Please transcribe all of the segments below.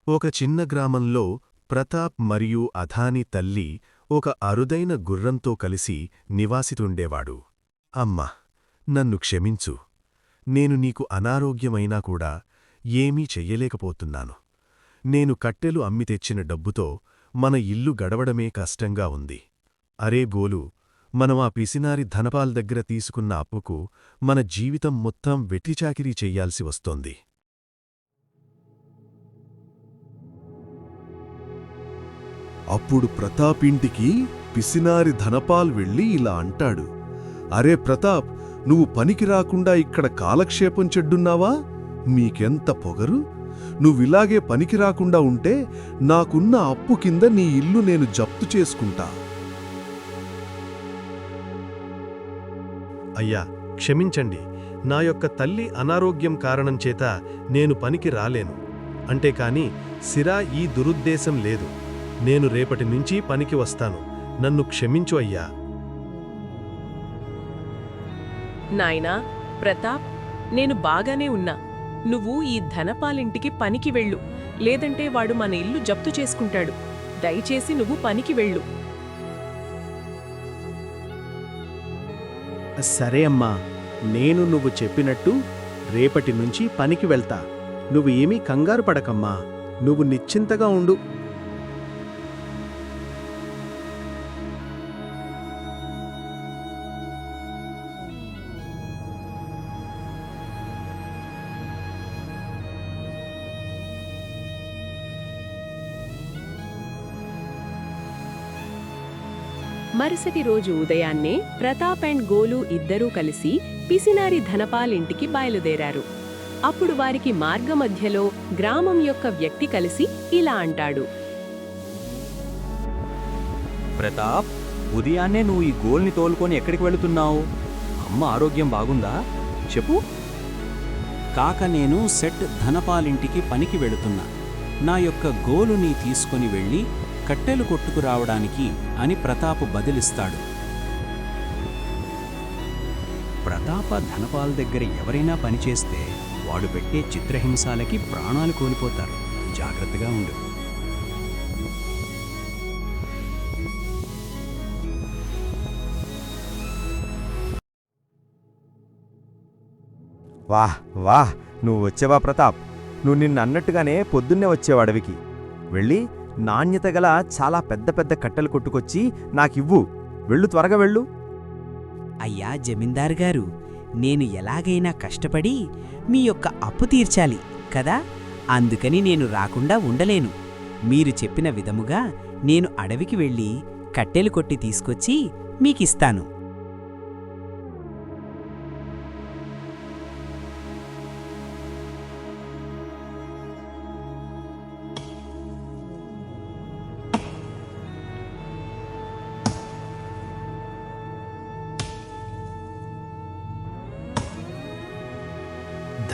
ఒక చిన్న గ్రామంలో ప్రతాప్ మరియు అధాని తల్లి ఒక అరుదైన గుర్రంతో కలిసి నివాసితుండేవాడు. అమ్మా, నన్ను క్షమించు. నేను నీకు అనారోగ్యమైనా కూడా ఏమీ చెయ్యలేకపోతున్నాను. నేను కట్టెలు అమ్మి తెచ్చిన డబ్బుతో మన ఇల్లు గడవడమే కష్టంగా ఉంది. అరే గోలు, మనం ఆ పిసినారి ధనపాల్ దగ్గర తీసుకున్న అప్పుకు మన జీవితం మొత్తం వెట్టిచాకిరీ చెయ్యాల్సి వస్తోంది. అప్పుడు ప్రతాపింటికి పిసినారి ధనపాల్ వెళ్ళి ఇలా అంటాడు. అరే ప్రతాప్, నువ్వు పనికి రాకుండా ఇక్కడ కాలక్షేపం చెడ్డున్నావా? మీకెంత పొగరు! నువ్విలాగే పనికి రాకుండా ఉంటే నాకున్న అప్పు కింద నీ ఇల్లు నేను జప్తు చేసుకుంటా. అయ్యా, క్షమించండి. నా యొక్క తల్లి అనారోగ్యం కారణం చేత నేను పనికి రాలేను. అంటేకాని సిరా ఈ దురుద్దేశం లేదు. నేను రేపటి నుంచి పనికి వస్తాను. నన్ను క్షమించు అయ్యా. నాయనా ప్రతాప్, నేను బాగానే ఉన్నా. నువ్వు ఈ ధనపాలింటికి పనికి వెళ్ళు, లేదంటే వాడు మన ఇల్లు జప్తు చేసుకుంటాడు. దయచేసి నువ్వు పనికి వెళ్ళు. సరే అమ్మా, నేను నువ్వు చెప్పినట్టు రేపటి నుంచి పనికి వెళ్తా. నువ్వు ఏమీ కంగారు పడకమ్మా, నువ్వు నిశ్చింతగా ఉండు. మరుసటి రోజు ఉదయాన్నే ప్రతాప్ అండ్ గోలు ఇద్దరూ కలిసి పిసినారి ధనపాల్ ఇంటికి బయలుదేరారు. అప్పుడు వారికి మార్గమధ్యలో గ్రామం యొక్క వ్యక్తి కలిసి ఇలా అంటాడు. ప్రతాప్, ఉదయాన్నే నువ్వు ఈ గోల్ని తోలుకొని ఎక్కడికి వెళుతున్నావు? అమ్మ ఆరోగ్యం బాగుందా? చెప్పు. కాక నేను సెట్ ధనపాలింటికి పనికి వెళుతున్నా. నా యొక్క గోలుని తీసుకొని వెళ్ళి కట్టెలు కొట్టుకురావడానికి అని ప్రతాపు బదిలిస్తాడు. ప్రతాప ధనపాల్ దగ్గర ఎవరైనా పనిచేస్తే వాడు పెట్టే చిత్రహింసాలకి ప్రాణాలు కోల్పోతారు. జాగ్రత్తగా ఉండు. వాహ్ వాహ్, నువ్వు వచ్చావా ప్రతాప్? నువ్వు నిన్నన్నట్టుగానే పొద్దున్నే వచ్చేవాడవికి. వెళ్ళి నాణ్యత గల చాలా పెద్ద పెద్ద కట్టెలు కొట్టుకొచ్చి నాకివ్వు. వెళ్ళు, త్వరగా వెళ్ళు. అయ్యా జమీందారు గారు, నేను ఎలాగైనా కష్టపడి మీ యొక్క అప్పు తీర్చాలి కదా, అందుకని నేను రాకుండా ఉండలేను. మీరు చెప్పిన విధముగా నేను అడవికి వెళ్ళి కట్టెలు కొట్టి తీసుకొచ్చి మీకిస్తాను.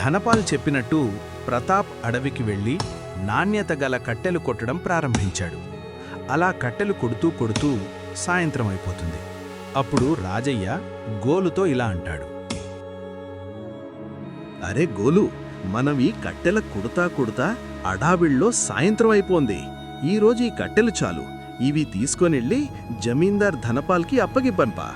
ధనపాల్ చెప్పినట్టు ప్రతాప్ అడవికి వెళ్ళి నాణ్యత గల కట్టెలు కొట్టడం ప్రారంభించాడు. అలా కట్టెలు కొడుతూ కొడుతూ సాయంత్రం అయిపోతుంది. అప్పుడు రాజయ్య గోలుతో ఇలా అంటాడు. అరే గోలు, మనం ఈ కట్టెల కుడతా కుడతా అడావిళ్ళో సాయంత్రం అయిపోంది. ఈరోజు ఈ కట్టెలు చాలు. ఇవి తీసుకొనెళ్ళి జమీందార్ ధనపాల్కి అప్పగివ్వన్పా.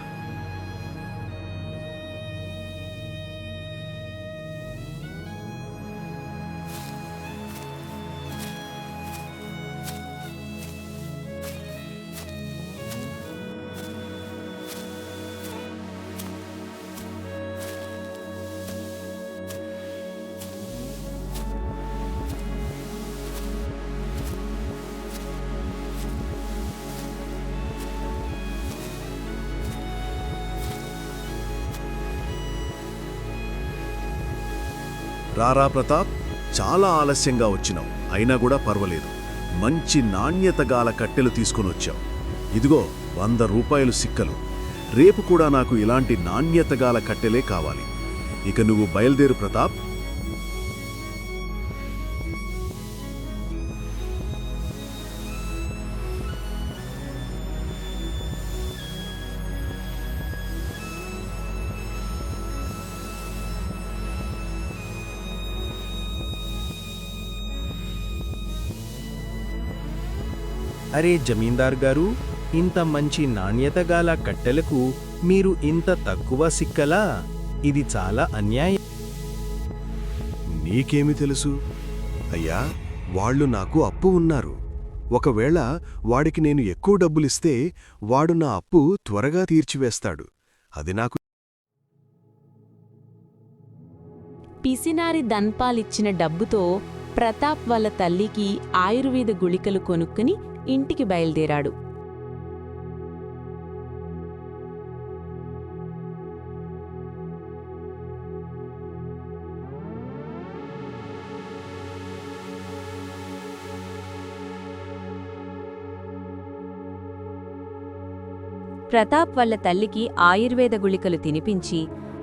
రారా ప్రతాప్, చాలా ఆలస్యంగా వచ్చినావు. అయినా కూడా పర్వాలేదు. మంచి నాణ్యతగాల కట్టెలు తీసుకునొచ్చావు. ఇదిగో 100 రూపాయలు సిక్కలు. రేపు కూడా నాకు ఇలాంటి నాణ్యతగాల కట్టెలే కావాలి. ఇక నువ్వు బయలుదేరు ప్రతాప్. అరే జమీందార్ గారు, ఇంత మంచి నాణ్యత గల కట్టెలకు మీరు ఇంత తక్కువ సిక్కలా? ఇది చాలా అన్యాయం. నీకేమి తెలుసు? అయ్యా, వాళ్ళు నాకు అప్పు ఉన్నారు. ఒకవేళ వాడికి నేను ఎక్కువ డబ్బులిస్తే వాడు నా అప్పు త్వరగా తీర్చివేస్తాడు. అది నాకు పిసినారి ధన్పాలిచ్చిన డబ్బుతో ప్రతాప్ వాళ్ళ తల్లికి ఆయుర్వేద గుళికలు కొనుక్కుని ఇంటికి బయలుదేరాడు. ప్రతాప్ వాళ్ళ తల్లికి ఆయుర్వేద గుళికలు తినిపించి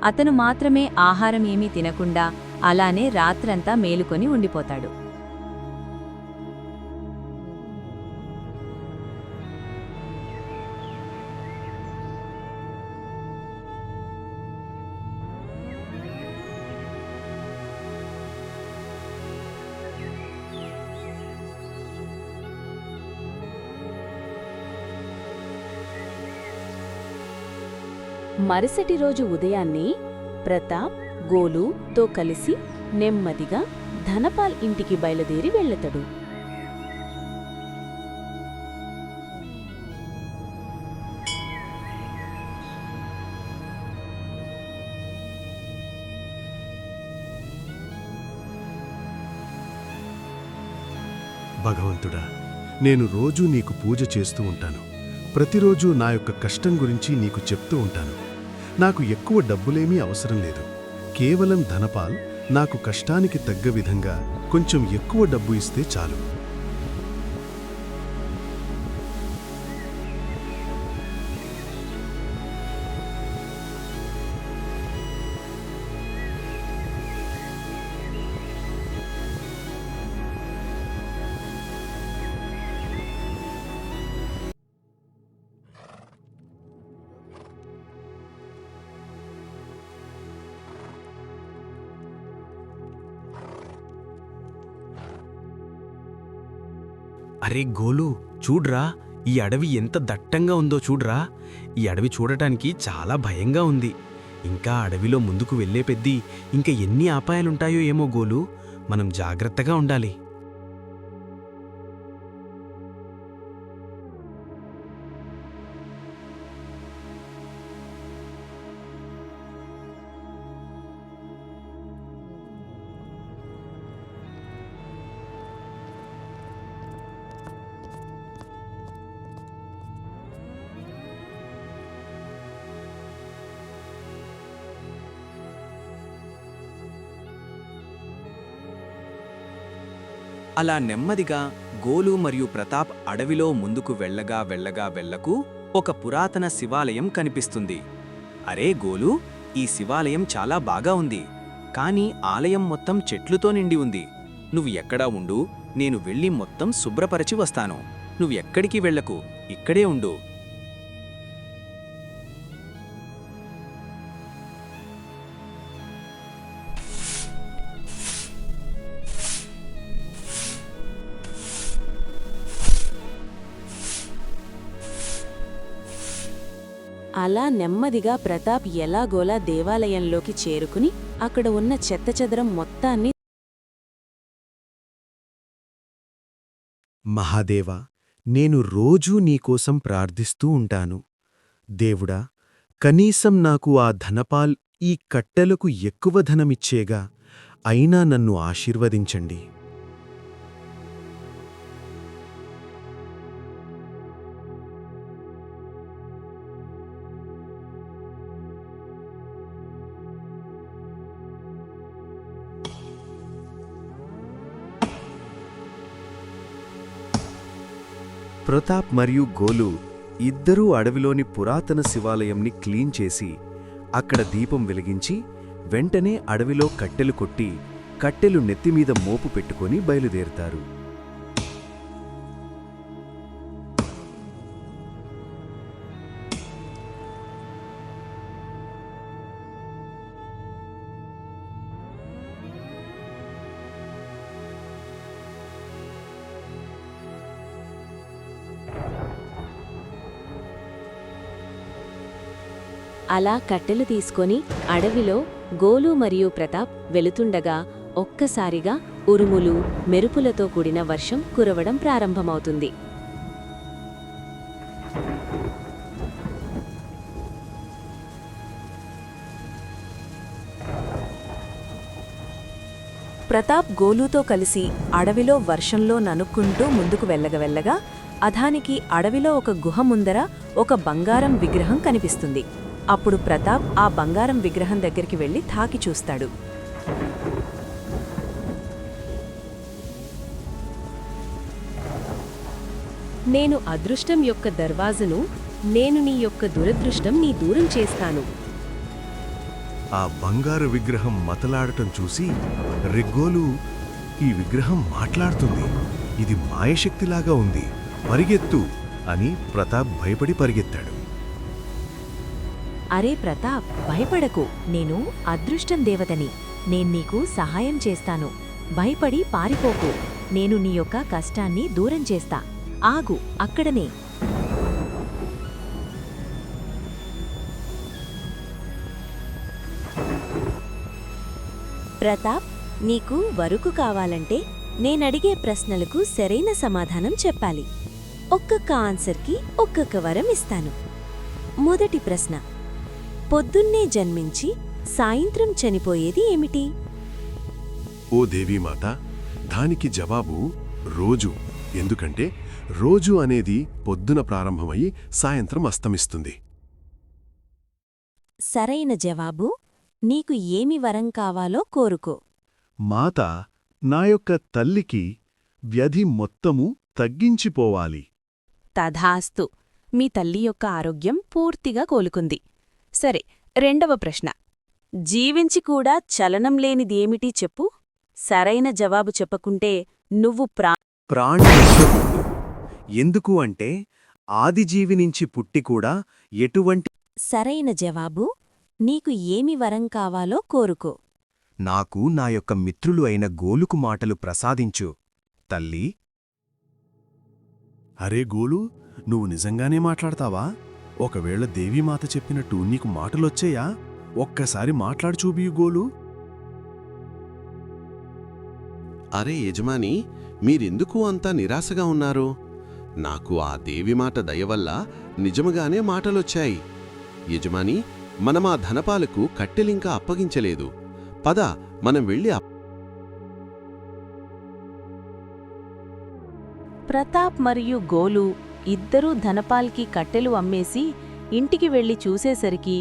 అతను మాత్రమే ఆహారం ఏమీ తినకుండా అలానే రాత్రంతా మేలుకొని ఉండిపోతాడు. మరుసటి రోజు ఉదయాన్నే ప్రతాప్ గోలుతో కలిసి నెమ్మదిగా ధనపాల్ ఇంటికి బయలుదేరి వెళ్ళతాడు. భగవంతుడా, నేను రోజూ నీకు పూజ చేస్తూ ఉంటాను. ప్రతిరోజూ నా యొక్క కష్టం గురించి నీకు చెప్తూ ఉంటాను. నాకు ఎక్కువ డబ్బులేమీ అవసరం లేదు. కేవలం ధనపాల్ నాకు కష్టానికి తగ్గ విధంగా కొంచెం ఎక్కువ డబ్బు ఇస్తే చాలు. అరే గోలు, చూడ్రా, ఈ అడవి ఎంత దట్టంగా ఉందో చూడ్రా. ఈ అడవి చూడటానికి చాలా భయంగా ఉంది. ఇంకా అడవిలో ముందుకు వెళ్లే పెద్దీ ఇంకా ఎన్ని అపాయాలుంటాయో ఏమో గోలు. మనం జాగ్రత్తగా ఉండాలి. అలా నెమ్మదిగా గోలు మరియు ప్రతాప్ అడవిలో ముందుకు వెళ్ళకు ఒక పురాతన శివాలయం కనిపిస్తుంది. అరే గోలు, ఈ శివాలయం చాలా బాగా ఉంది, కానీ ఆలయం మొత్తం చెట్లుతో నిండి ఉంది. నువ్వు ఎక్కడా ఉండు, నేను వెళ్ళి మొత్తం శుభ్రపరచి వస్తాను. నువ్వు ఎక్కడికి వెళ్ళకు, ఇక్కడే ఉండు. అలా నెమ్మదిగా ప్రతాప్ ఎలాగోలా దేవాలయంలోకి చేరుకుని అక్కడ ఉన్న చెత్తచెదరం మొత్తాన్ని మహాదేవా, నేను రోజూ నీకోసం ప్రార్థిస్తూ ఉంటాను. దేవుడా, కనీసం నాకు ఆ ధనపాల్ ఈ కట్టెలకు ఎక్కువ ధనమిచ్చేగా, అయినా నన్ను ఆశీర్వదించండి. ప్రతాప్ మరియు గోలు ఇద్దరూ అడవిలోని పురాతన శివాలయంని క్లీన్ చేసి అక్కడ దీపం వెలిగించి వెంటనే అడవిలో కట్టెలు కొట్టి కట్టెలు నెత్తిమీద మోపు పెట్టుకొని బయలుదేరుతారు. అలా కట్టెలు తీసుకొని అడవిలో గోలు మరియు ప్రతాప్ వెళుతుండగా ఒక్కసారిగా ఉరుములు మెరుపులతో కూడిన వర్షం కురవడం ప్రారంభమవుతుంది. ప్రతాప్ గోలుతో కలిసి అడవిలో వర్షంలో ననుక్కుంటూ ముందుకు వెళ్ళగా అధానికి అడవిలో ఒక గుహ ముందర ఒక బంగారం విగ్రహం కనిపిస్తుంది. అప్పుడు ప్రతాప్ ఆ బంగారం విగ్రహం దగ్గరికి వెళ్లి తాకి చూస్తాడు. నేను అదృష్టం యొక్క దర్వాజను, నేను నీ యొక్క దురదృష్టం నీ దూరం చేస్తాను. ఆ బంగారు విగ్రహం మతలాడటం చూసి రెగ్గోలు, ఈ విగ్రహం మాట్లాడుతుంది, ఇది మాయశక్తిలాగా ఉంది, పరిగెత్తు అని ప్రతాప్ భయపడి పరిగెత్తాడు. అరే ప్రతాప్, భయపడకు, నేను అదృష్టం దేవతని, నేన్నీకు సహాయం చేస్తాను. భయపడి పారిపోకు, నేను నీ యొక్క కష్టాన్ని దూరం చేస్తా. ఆగు అక్కడనే. ప్రతాప్, నీకు వరకు కావాలంటే నేనడిగే ప్రశ్నలకు సరైన సమాధానం చెప్పాలి. ఒక్కొక్క ఆన్సర్కి ఒక్కొక్క వరం ఇస్తాను. మొదటి ప్రశ్న, పొద్దున్నే జన్మించి సాయంత్రం చనిపోయేది ఏమిటి? ఓ దేవీమాత, దానికి జవాబు రోజు. ఎందుకంటే రోజు అనేది పొద్దున ప్రారంభమై సాయంత్రం అస్తమిస్తుంది. సరైన జవాబు. నీకు ఏమి వరం కావాలో కోరుకో. మాత, నా యొక్క తల్లికి వ్యాధి మొత్తము తగ్గించిపోవాలి. తథాస్తు, మీ తల్లి యొక్క ఆరోగ్యం పూర్తిగా కోలుకుంది. సరే, రెండవ ప్రశ్న, జీవించి కూడా చలనం లేనిదేమిటి చెప్పు. సరైన జవాబు చెప్పకుంటే నువ్వు ఎందుకు అంటే ఆదిజీవి నుంచి పుట్టి కూడా ఎటువంటి సరైన జవాబు. నీకు ఏమి వరం కావాలో కోరుకో. నాకు నా యొక్క మిత్రులు అయిన గోలుకు మాటలు ప్రసాదించు తల్లి. అరే గోలు, నువ్వు నిజంగానే మాట్లాడతావా? ఒకవేళ దేవీమాత చెప్పినట్టు నీకు మాటలొచ్చేయా? ఒక్కసారి మాట్లాడు చూపియు గోలు. అరే యజమాని, మీరెందుకు అంతా నిరాశగా ఉన్నారు? నాకు ఆ దేవిమాట దయవల్ల నిజముగానే మాటలొచ్చాయి. యజమాని, మనం ఆ ధనపాలకు కట్టెలింకా అప్పగించలేదు. పద, మనం వెళ్ళి ప్రతాప్ మరియు గోలు ఇద్దరూ ధనపాల్కి కట్టెలు అమ్మేసి ఇంటికి వెళ్లి చూసేసరికి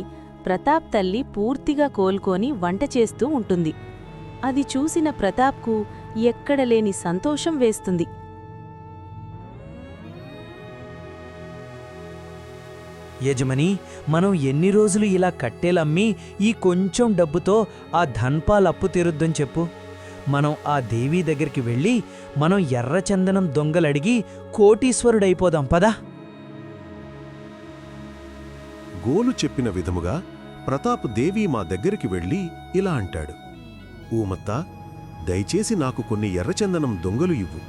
ప్రతాప్ తల్లి పూర్తిగా కోలుకొని వంట చేస్తూ ఉంటుంది. అది చూసిన ప్రతాప్కు ఎక్కడలేని సంతోషం వేస్తుంది. యజమని, మనం ఎన్ని రోజులు ఇలా కట్టెలమ్మి ఈ కొంచెం డబ్బుతో ఆ ధన్పాల్ అప్పు తీరుద్దని చెప్పు. మనం ఆ దేవీ దగ్గరికి వెళ్ళి మనం ఎర్రచందనం దొంగలడిగి కోటీశ్వరుడైపోదాం పదా. గోలు చెప్పిన విధముగా ప్రతాప్ దేవి మా దగ్గరికి వెళ్ళి ఇలా అంటాడు, ఊమత్తా, దయచేసి నాకు కొన్ని ఎర్రచందనం దొంగలు ఇవ్వు.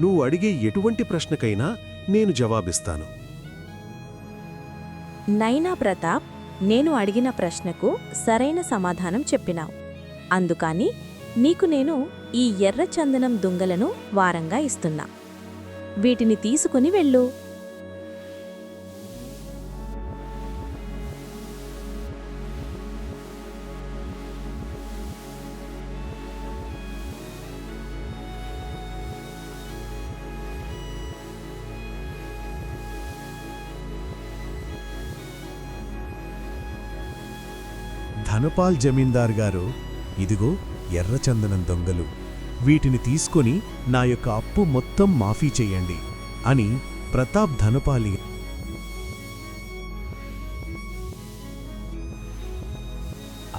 నువ్వు అడిగే ఎటువంటి ప్రశ్నకైనా నేను జవాబిస్తాను. నైనా ప్రతాప్, నేను అడిగిన ప్రశ్నకు సరైన సమాధానం చెప్పినావు. అందుకని నీకు నేను ఈ ఎర్రచందనం దుంగలను వారంగా ఇస్తున్నా. వీటిని తీసుకుని వెళ్ళు. ధనపాల్ జమీందార్ గారు, ఇదిగో ఎర్రచందనం దొంగలు, వీటిని తీసుకొని నా యొక్క అప్పు మొత్తం మాఫీ చెయ్యండి అని ప్రతాప్ ధనపాలి.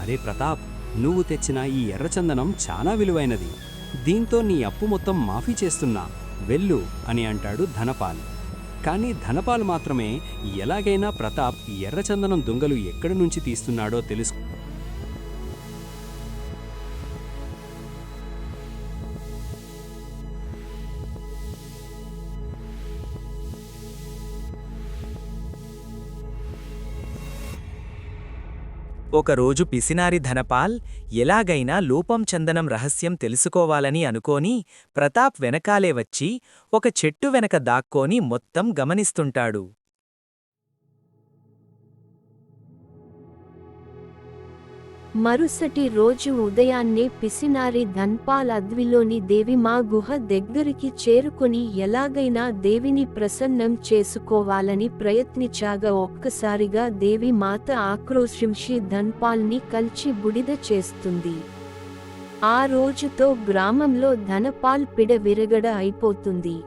అరే ప్రతాప్, నువ్వు తెచ్చిన ఈ ఎర్రచందనం చాలా విలువైనది. దీంతో నీ అప్పు మొత్తం మాఫీ చేస్తున్నా, వెళ్ళు అని అంటాడు ధనపాల్. కానీ ధనపాల్ మాత్రమే ఎలాగైనా ప్రతాప్ ఎర్రచందనం దొంగలు ఎక్కడి నుంచి తీస్తున్నాడో తెలుసు. ఒకరోజు పిసినారి ధనపాల్ ఎలాగైనా లోపం చందనం రహస్యం తెలుసుకోవాలని అనుకోని ప్రతాప్ వెనకాలే వచ్చి ఒక చెట్టు వెనక దాక్కోని మొత్తం గమనిస్తుంటాడు. మరుసటి రోజు ఉదయాన్నే పిసినారి ధన్పాల్ అద్విలోని దేవిమా గుహ దగ్గరికి చేరుకుని ఎలాగైనా దేవిని ప్రసన్నం చేసుకోవాలని ప్రయత్నించాగా ఒక్కసారిగా దేవి మాత ఆక్రోశించి ధన్పాల్ని కల్చి బుడిద చేస్తుంది. ఆ రోజుతో గ్రామంలో ధనపాల్ పిడ విరగడ అయిపోతుంది.